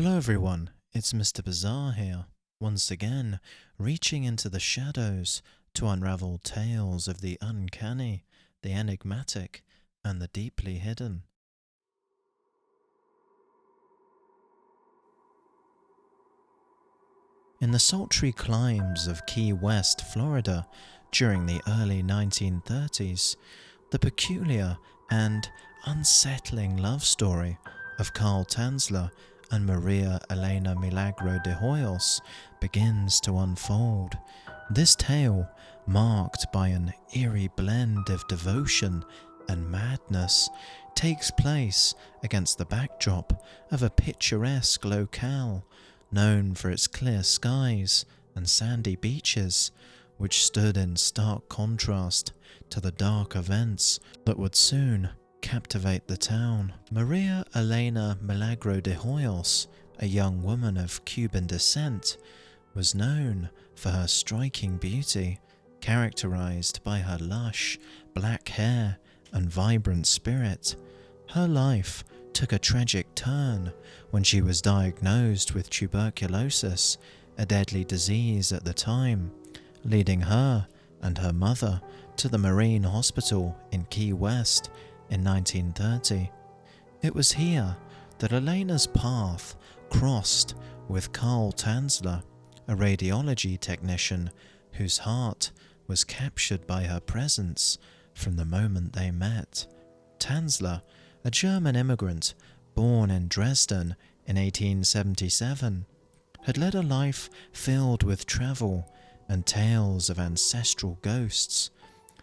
Hello everyone, it's Mr. Bizarre here, once again reaching into the shadows to unravel tales of the uncanny, the enigmatic, and the deeply hidden. In the sultry climes of Key West, Florida, during the early 1930s, the peculiar and unsettling love story of Carl Tanzler and Maria Elena Milagro de Hoyos begins to unfold. This tale, marked by an eerie blend of devotion and madness, takes place against the backdrop of a picturesque locale known for its clear skies and sandy beaches, which stood in stark contrast to the dark events that would soon captivate the town. Maria Elena Milagro de Hoyos, a young woman of Cuban descent, was known for her striking beauty, characterized by her lush, black hair and vibrant spirit. Her life took a tragic turn when she was diagnosed with tuberculosis, a deadly disease at the time, leading her and her mother to the Marine Hospital in Key West in 1930. It was here that Elena's path crossed with Carl Tanzler, a radiology technician whose heart was captured by her presence from the moment they met. Tanzler, a German immigrant born in Dresden in 1877, had led a life filled with travel and tales of ancestral ghosts.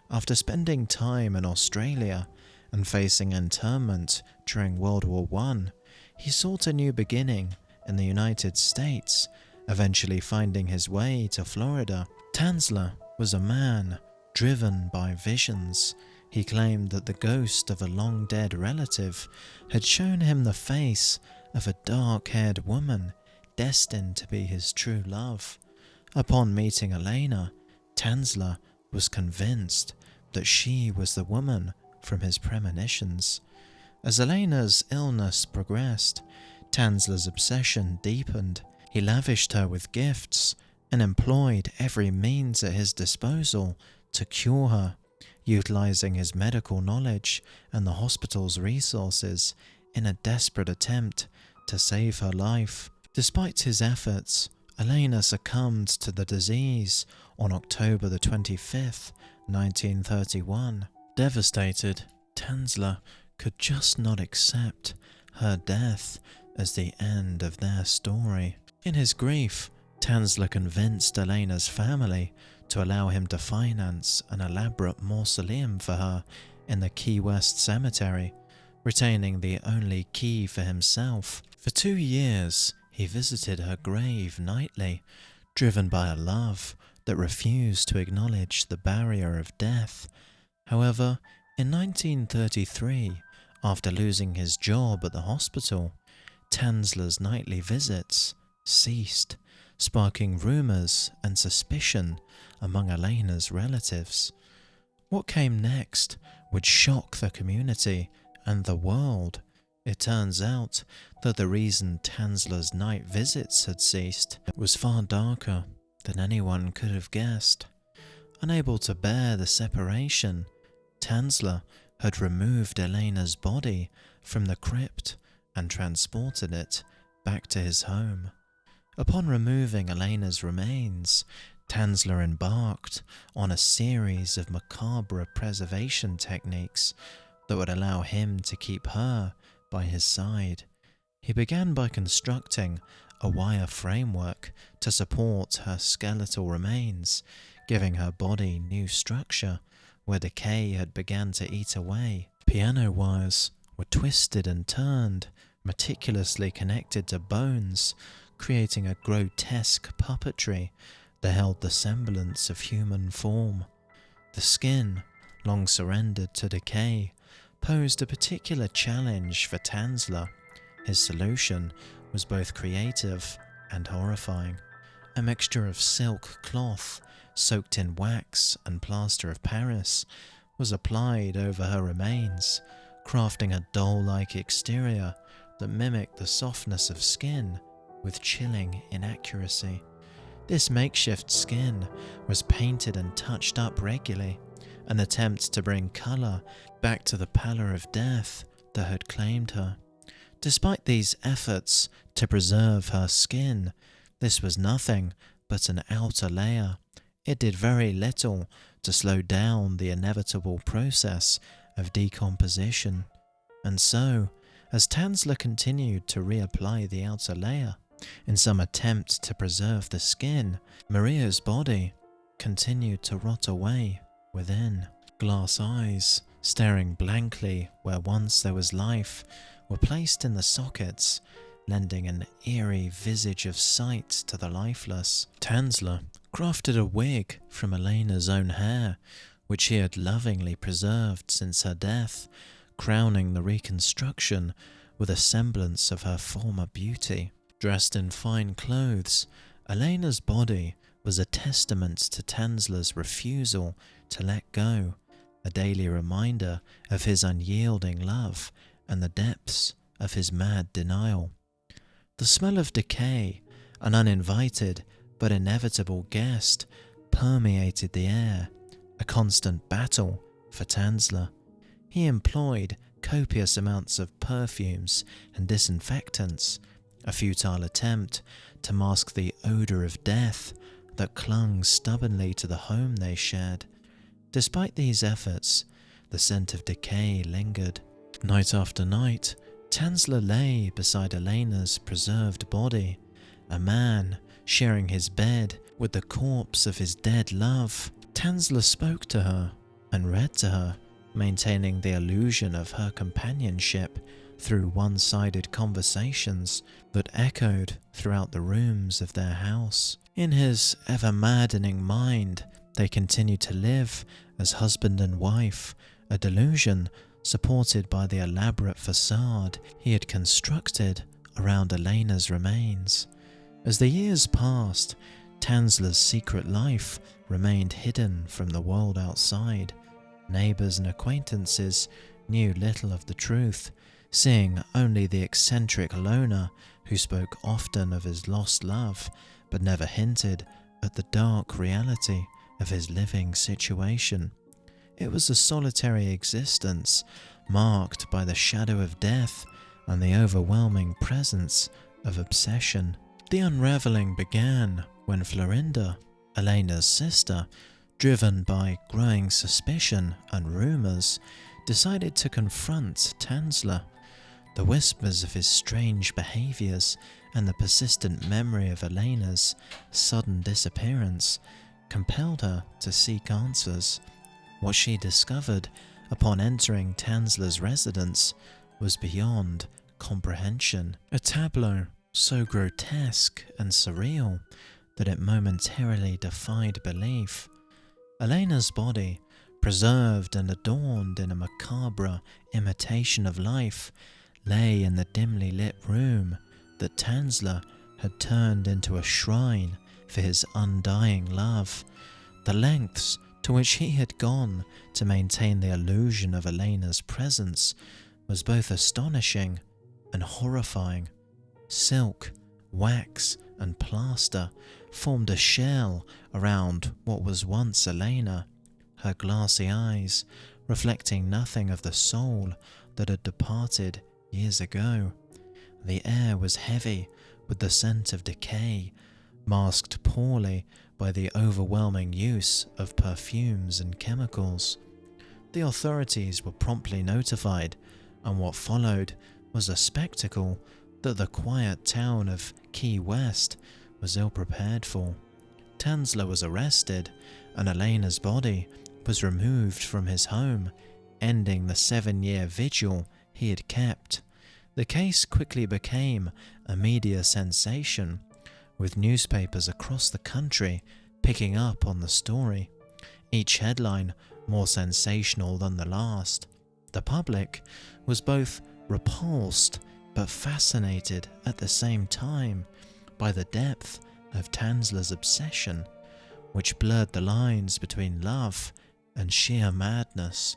After spending time in Australia and facing internment during World War I, he sought a new beginning in the United States, eventually finding his way to Florida. Tanzler was a man driven by visions. He claimed that the ghost of a long-dead relative had shown him the face of a dark-haired woman destined to be his true love. Upon meeting Elena, Tanzler was convinced that she was the woman from his premonitions. As Elena's illness progressed, Tanzler's obsession deepened. He lavished her with gifts and employed every means at his disposal to cure her, utilizing his medical knowledge and the hospital's resources in a desperate attempt to save her life. Despite his efforts, Elena succumbed to the disease on October the 25th, 1931. Devastated, Tanzler could just not accept her death as the end of their story. In his grief, Tanzler convinced Elena's family to allow him to finance an elaborate mausoleum for her in the Key West cemetery, retaining the only key for himself. For 2 years, he visited her grave nightly, driven by a love that refused to acknowledge the barrier of death. However, in 1933, after losing his job at the hospital, Tanzler's nightly visits ceased, sparking rumors and suspicion among Elena's relatives. What came next would shock the community and the world. It turns out that the reason Tanzler's night visits had ceased was far darker than anyone could have guessed. Unable to bear the separation, Tanzler had removed Elena's body from the crypt and transported it back to his home. Upon removing Elena's remains, Tanzler embarked on a series of macabre preservation techniques that would allow him to keep her by his side. He began by constructing a wire framework to support her skeletal remains, giving her body new structure where decay had begun to eat away. Piano wires were twisted and turned, meticulously connected to bones, creating a grotesque puppetry that held the semblance of human form. The skin, long surrendered to decay, posed a particular challenge for Tanzler. His solution was both creative and horrifying. A mixture of silk cloth, soaked in wax and plaster of Paris, was applied over her remains, crafting a doll-like exterior that mimicked the softness of skin with chilling inaccuracy. This makeshift skin was painted and touched up regularly, an attempt to bring colour back to the pallor of death that had claimed her. Despite these efforts to preserve her skin, this was nothing but an outer layer. It did very little to slow down the inevitable process of decomposition. And so, as Tanzler continued to reapply the outer layer, in some attempt to preserve the skin, Maria's body continued to rot away within. Glass eyes, staring blankly where once there was life, were placed in the sockets, lending an eerie visage of sight to the lifeless. Tanzler crafted a wig from Elena's own hair, which he had lovingly preserved since her death, crowning the reconstruction with a semblance of her former beauty. Dressed in fine clothes, Elena's body was a testament to Tanzler's refusal to let go, a daily reminder of his unyielding love and the depths of his mad denial. The smell of decay, an uninvited but inevitable guest, permeated the air, a constant battle for Tanzler. He employed copious amounts of perfumes and disinfectants, a futile attempt to mask the odour of death that clung stubbornly to the home they shared. Despite these efforts, the scent of decay lingered. Night after night, Tanzler lay beside Elena's preserved body, a man sharing his bed with the corpse of his dead love. Tanzler spoke to her and read to her, maintaining the illusion of her companionship through one-sided conversations that echoed throughout the rooms of their house. In his ever-maddening mind, they continued to live as husband and wife, a delusion supported by the elaborate facade he had constructed around Elena's remains. As the years passed, Tanzler's secret life remained hidden from the world outside. Neighbours and acquaintances knew little of the truth, seeing only the eccentric loner who spoke often of his lost love, but never hinted at the dark reality of his living situation. It was a solitary existence, marked by the shadow of death and the overwhelming presence of obsession. The unraveling began when Florinda, Elena's sister, driven by growing suspicion and rumours, decided to confront Tanzler. The whispers of his strange behaviours and the persistent memory of Elena's sudden disappearance compelled her to seek answers. What she discovered upon entering Tanzler's residence was beyond comprehension. A tableau so grotesque and surreal that it momentarily defied belief. Elena's body, preserved and adorned in a macabre imitation of life, lay in the dimly lit room that Tanzler had turned into a shrine for his undying love. The lengths to which he had gone to maintain the illusion of Elena's presence was both astonishing and horrifying. Silk, wax, and plaster formed a shell around what was once Elena, her glassy eyes reflecting nothing of the soul that had departed years ago. The air was heavy with the scent of decay, masked poorly by the overwhelming use of perfumes and chemicals. The authorities were promptly notified, and what followed was a spectacle that the quiet town of Key West was ill prepared for. Tanzler was arrested, and Elena's body was removed from his home, ending the 7-year vigil he had kept. The case quickly became a media sensation, with newspapers across the country picking up on the story, each headline more sensational than the last. The public was both repulsed but fascinated at the same time by the depth of Tanzler's obsession, which blurred the lines between love and sheer madness.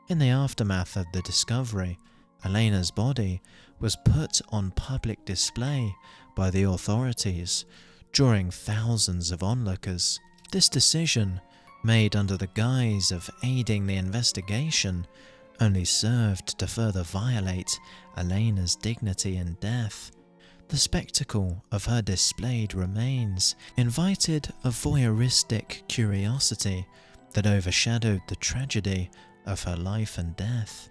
In the aftermath of the discovery, Elena's body was put on public display by the authorities, drawing thousands of onlookers. This decision, made under the guise of aiding the investigation, only served to further violate Elena's dignity in death. The spectacle of her displayed remains invited a voyeuristic curiosity that overshadowed the tragedy of her life and death.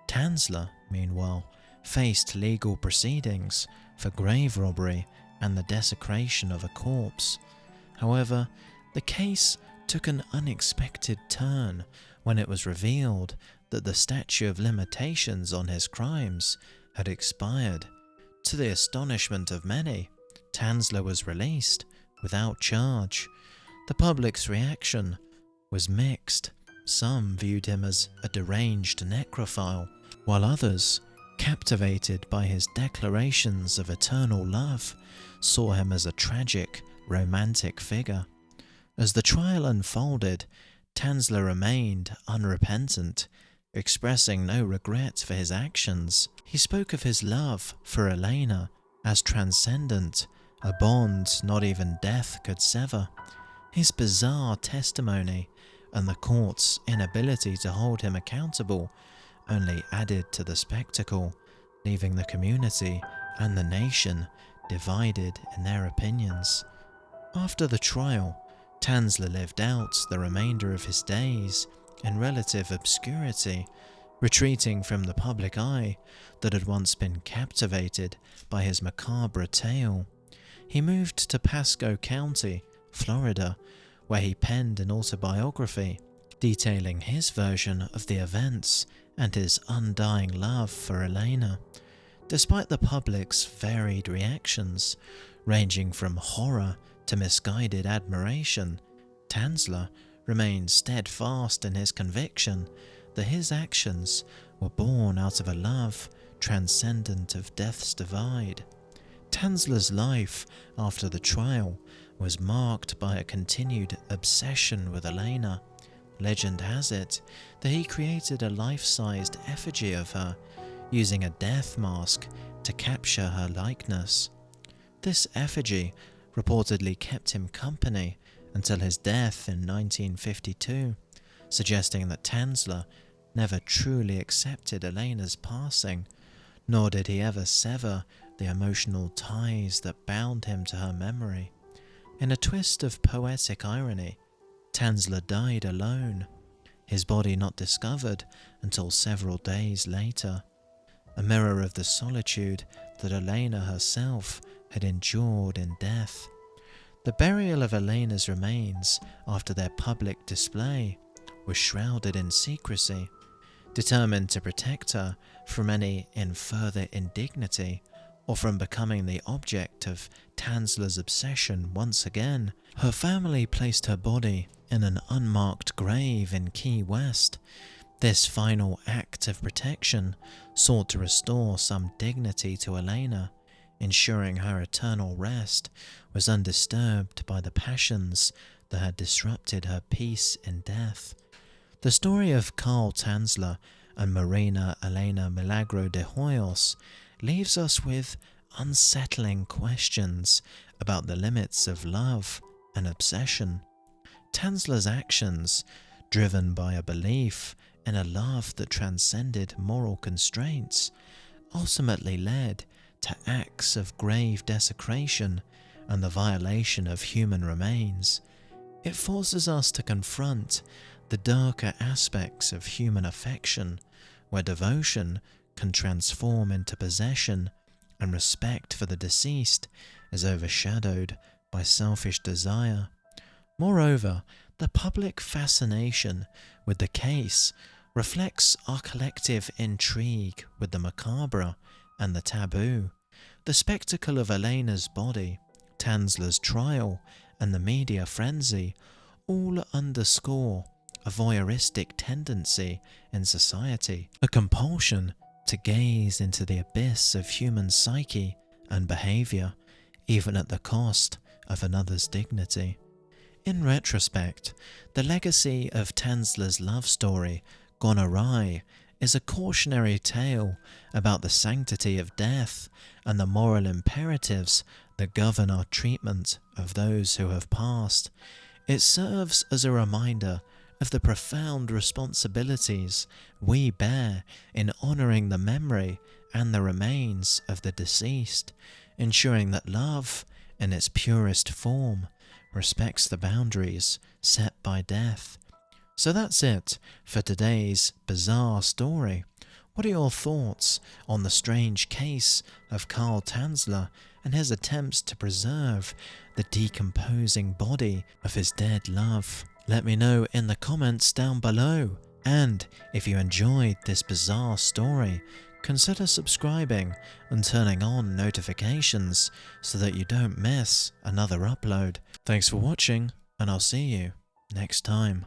Tanzler, meanwhile, faced legal proceedings for grave robbery and the desecration of a corpse. However, the case took an unexpected turn when it was revealed that the statute of limitations on his crimes had expired. To the astonishment of many, Tanzler was released without charge. The public's reaction was mixed. Some viewed him as a deranged necrophile, while others, captivated by his declarations of eternal love, saw him as a tragic, romantic figure. As the trial unfolded, Tanzler remained unrepentant, expressing no regret for his actions. He spoke of his love for Elena as transcendent, a bond not even death could sever. His bizarre testimony and the court's inability to hold him accountable only added to the spectacle, leaving the community and the nation divided in their opinions. After the trial, Tanzler lived out the remainder of his days in relative obscurity, retreating from the public eye that had once been captivated by his macabre tale. He moved to Pasco County, Florida, where he penned an autobiography detailing his version of the events and his undying love for Elena. Despite the public's varied reactions, ranging from horror to misguided admiration, Tanzler remained steadfast in his conviction that his actions were born out of a love transcendent of death's divide. Tanzler's life after the trial was marked by a continued obsession with Elena. Legend has it that he created a life-sized effigy of her, using a death mask to capture her likeness. This effigy reportedly kept him company until his death in 1952, suggesting that Tanzler never truly accepted Elena's passing, nor did he ever sever the emotional ties that bound him to her memory. In a twist of poetic irony, Tanzler died alone, his body not discovered until several days later, a mirror of the solitude that Elena herself had endured in death. The burial of Elena's remains after their public display was shrouded in secrecy. Determined to protect her from any further indignity or from becoming the object of Tanzler's obsession once again, her family placed her body in an unmarked grave in Key West. This final act of protection sought to restore some dignity to Elena, ensuring her eternal rest was undisturbed by the passions that had disrupted her peace in death. The story of Carl Tanzler and Marina Elena Milagro de Hoyos leaves us with unsettling questions about the limits of love and obsession. Tanzler's actions, driven by a belief in a love that transcended moral constraints, ultimately led to acts of grave desecration and the violation of human remains. It forces us to confront the darker aspects of human affection, where devotion can transform into possession and respect for the deceased is overshadowed by selfish desire. Moreover, the public fascination with the case reflects our collective intrigue with the macabre and the taboo. The spectacle of Elena's body, Tanzler's trial, and the media frenzy all underscore a voyeuristic tendency in society, a compulsion to gaze into the abyss of human psyche and behaviour, even at the cost of another's dignity. In retrospect, the legacy of Tanzler's love story gone awry is a cautionary tale about the sanctity of death and the moral imperatives that govern our treatment of those who have passed. It serves as a reminder of the profound responsibilities we bear in honouring the memory and the remains of the deceased, ensuring that love, in its purest form, respects the boundaries set by death. So that's it for today's bizarre story. What are your thoughts on the strange case of Carl Tanzler and his attempts to preserve the decomposing body of his dead love? Let me know in the comments down below. And if you enjoyed this bizarre story, consider subscribing and turning on notifications so that you don't miss another upload. Thanks for watching, and I'll see you next time.